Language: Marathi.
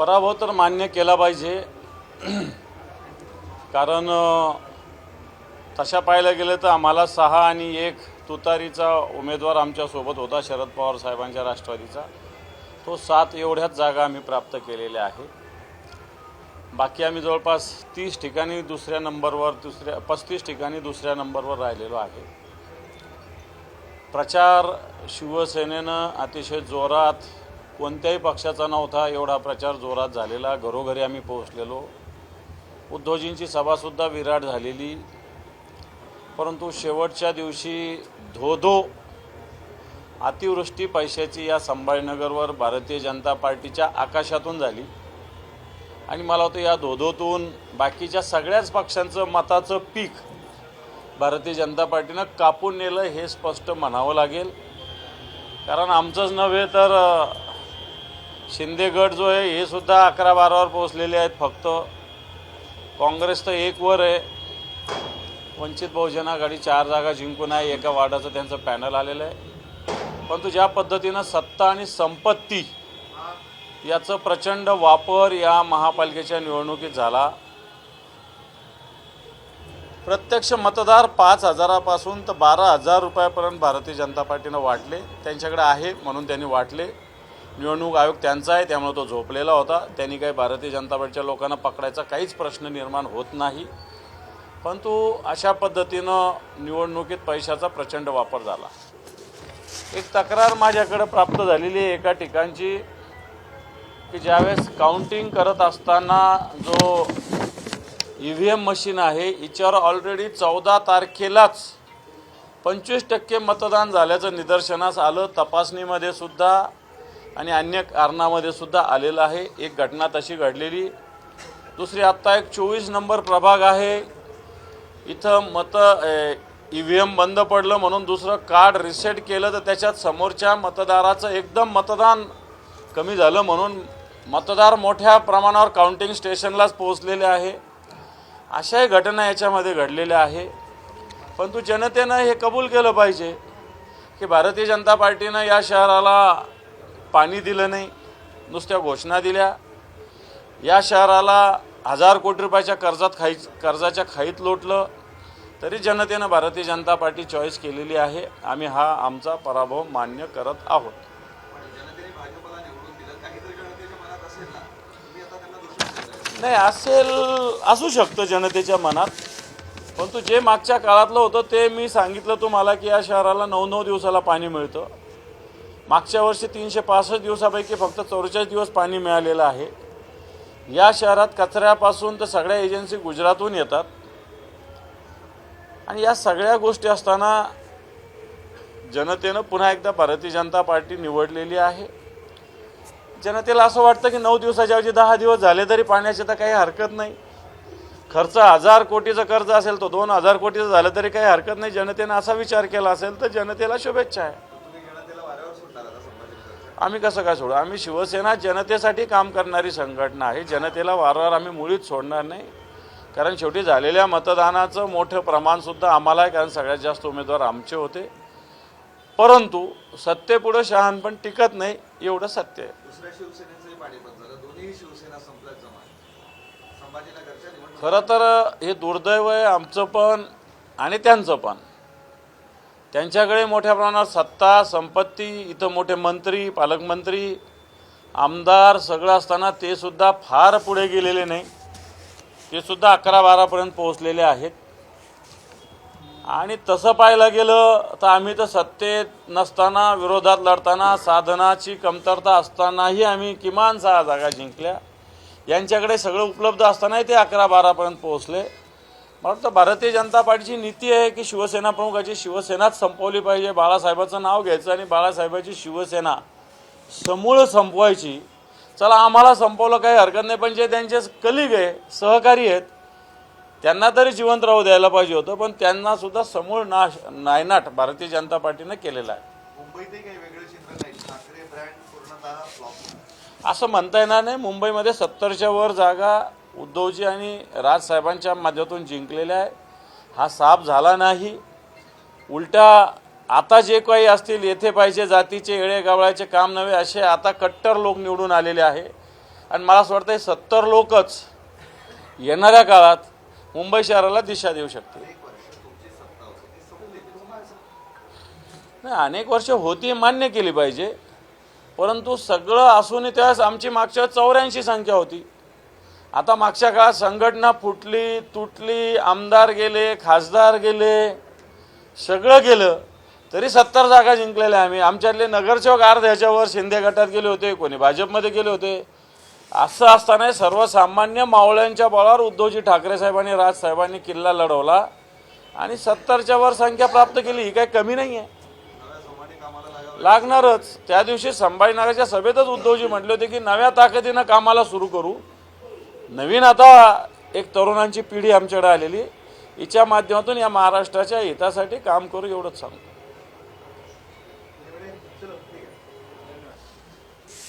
पराभव तर मान्य केला पाहिजे, कारण तशा पाहायला गेलं तर आम्हाला 6 आणि 1 तुतारीचा उमेदवार आमच्यासोबत होता, शरद पवार साहेबांच्या राष्ट्रवादीचा. तो 7 एवढ्याच जागा आम्ही प्राप्त केलेल्या आहे. बाकी आम्ही जवळपास 30 ठिकाणी दुसऱ्या नंबरवर, 35 ठिकाणी दुसऱ्या नंबरवर राहिलेलो आहे. प्रचार शिवसेनेनं अतिशय जोरात, कोणत्याही पक्षाचा नव्हता एवढा प्रचार जोरात झालेला. घरोघरी आम्ही पोहोचलेलो. उद्धवजींची सभासुद्धा विराट झालेली. परंतु शेवटच्या दिवशी धो अतिवृष्टी पैशाची या संभाजीनगरवर भारतीय जनता पार्टीच्या आकाशातून झाली आणि मला वाटतं या धोधोतून बाकीच्या सगळ्याच पक्षांचं मताचं पीक भारतीय जनता पार्टीनं कापून नेलं हे स्पष्ट म्हणावं लागेल. कारण आमचंच नव्हे तर शिंदे गट जो आहे हे सुद्धा 11-12वर पोहोचलेले आहेत. फक्त काँग्रेस तर 1 वर आहे. वंचित बहुजन आघाडी 4 जागा जिंकून आहे. एका वार्डाचं त्यांचं पॅनल आलेलं आहे. परंतु ज्या पद्धतीनं सत्ता आणि संपत्ती याचं प्रचंड वापर या महापालिकेच्या निवडणुकीत झाला. प्रत्यक्ष मतदार 5,000 पासून तर 12,000 रुपयापर्यंत भारतीय जनता पार्टीनं वाटले. त्यांच्याकडे आहे म्हणून त्यांनी वाटले. निवडणूक आयोग त्यांचा आहे, त्यामुळे तो झोपलेला होता. त्यांनी काही भारतीय जनता पार्टीच्या लोकांना पकडायचा काहीच प्रश्न निर्माण होत नाही. परंतु अशा पद्धतीनं निवडणुकीत पैशाचा प्रचंड वापर झाला. एक तक्रार माझ्याकडे प्राप्त झालेली आहे एका ठिकाणची, की ज्यावेळेस काउंटिंग करत असताना जो EVM मशीन आहे हिच्यावर ऑलरेडी 14 तारखेलाच 25% मतदान झाल्याचं निदर्शनास आलं. तपासणीमध्ये सुद्धा आणि अन्य कारणामध्ये सुद्धा आलेलं आहे. एक घटना तशी घडलेली. दुसरी आत्ता एक 24 नंबर प्रभाग आहे, इथं EVM बंद पडलं म्हणून दुसरं कार्ड रिसेट केलं तर त्याच्यात समोरच्या मतदाराचं एकदम मतदान कमी झालं म्हणून मतदार मोठ्या प्रमाणावर काउंटिंग स्टेशनलाच पोहोचलेले आहे. अशाही घटना याच्यामध्ये घडलेल्या आहे. परंतु जनतेनं हे कबूल केलं पाहिजे की भारतीय जनता पार्टीनं या शहराला पाणी दिलं नाही, नुसत्या घोषणा दिल्या. या शहराला 1000 कोटी रुपयाच्या कर्जाच्या खाईत लोटलं, तरी जनतेनं भारतीय जनता पार्टी चॉईस केलेली आहे. आम्ही हा आमचा पराभव मान्य करत आहोत. नाही असेल, असू शकतं जनतेच्या मनात. परंतु जे मागच्या काळातलं होतं ते मी सांगितलं तुम्हाला की या शहराला 9-9 दिवसाला पाणी मिळतं. मागच्या वर्षी 365 दिवसापैकी फक्त 44 दिवस पाणी मिळालेलं आहे. या शहरात कचऱ्यापासून तर सगळ्या एजन्सी गुजरातहून येतात आणि या सगळ्या गोष्टी असताना जनतेनं पुन्हा एकदा भारतीय जनता पार्टी निवडलेली आहे. जनतेला असं वाटतं की 9 दिवसाच्या ऐवजी 10 दिवस झाले तरी पाण्याची तर काही हरकत नाही. खर्च 1000 कोटीचं कर्ज असेल तो 2000 कोटीचं झालं तरी काही हरकत नाही. जनतेनं असा विचार केला असेल तर जनतेला शुभेच्छा आहे. आम्ही कसं काय सोडू? आम्ही शिवसेना जनतेसाठी काम करणारी संघटना आहे. जनतेला वारंवार आम्ही मुळीच सोडणार नाही. कारण शेवटी झालेल्या मतदानाचं मोठं प्रमाणसुद्धा आम्हाला आहे, कारण सगळ्यात जास्त उमेदवार आमचे होते. परंतु सत्तेपुढं शहाणपण टिकत नाही, एवढं सत्य आहे. खरं तर हे दुर्दैव आहे आमचं पण आणि त्यांचं पण. त्यांच्याकडे मोठ्या प्रमाणात सत्ता संपत्ती, इथं मोठे मंत्री, पालकमंत्री, आमदार सगळं असताना ते सुद्धा फार पुढे गेलेले नाही. ते सुद्धा 11-12पर्यंत पोहोचलेले आहेत. आणि तसं पाहायला गेलं तर आम्ही तर सत्तेत नसताना, विरोधात लढताना, साधनाची कमतरता असतानाही आम्ही किमान 6 जागा जिंकल्या. यांच्याकडे सगळं उपलब्ध असतानाही ते 11-12पर्यंत पोहोचले. मला वाटतं भारतीय जनता पार्टीची नीती आहे की शिवसेना प्रमुखाची शिवसेनाच संपवली पाहिजे. बाळासाहेबांचं नाव घ्यायचं आणि बाळासाहेबांची शिवसेना समूळ संपवायची. चला आम्हाला संपवलं काही हरकत नाही, पण जे त्यांचे कलिग आहे, सहकारी आहेत, त्यांना तरी जिवंत राहू द्यायला पाहिजे होतं. पण त्यांना सुद्धा समूळ नायनाट भारतीय जनता पार्टीनं केलेला आहे. असं म्हणता येणार नाही. मुंबईमध्ये 70च्या वर जागा उद्धवजी आणि राजसाहेबांच्या माध्यमातून जिंकलेल्या आहे. हा साफ झाला नाही. उलटा आता जे काही असतील येथे पाहिजे जातीचे येळे गावळाचे काम नव्हे असे आता कट्टर लोक निवडून आलेले आहे. आणि मला असं वाटतं 70 लोकच येणाऱ्या काळात मुंबई शहराला दिशा देऊ शकतील. नाही, अनेक वर्ष होती मान्य केली पाहिजे, परंतु सगळं असूनही त्यावेळेस आमची मागच्या 84 संख्या होती. आता मागच्या काळात संघटना फुटली तुटली, आमदार गेले, खासदार गेले, सगळं गेलं, तरी 70 जागा जिंकलेल्या आम्ही. आमच्यातले नगरसेवक अर्ध्याच्यावर शिंदे गटात गेले होते, कोणी भाजपमध्ये गेले होते. असं असताना सर्वसामान्य मावळ्यांच्या बळावर उद्धवजी ठाकरे साहेबांनी राजसाहेबांनी किल्ला लढवला आणि 70च्या वर संख्या प्राप्त केली. ही काही कमी नाही आहे, लागणारच. त्या दिवशी संभाजीनगरच्या सभेतच उद्धवजी म्हटले होते की नव्या ताकदीनं कामाला सुरू करू. नवीन आता एक तरुणांची पिढी आमच्याकडे आलेली, हिच्या माध्यमातून या महाराष्ट्राच्या हितासाठी काम करू, एवढंच सांगतो.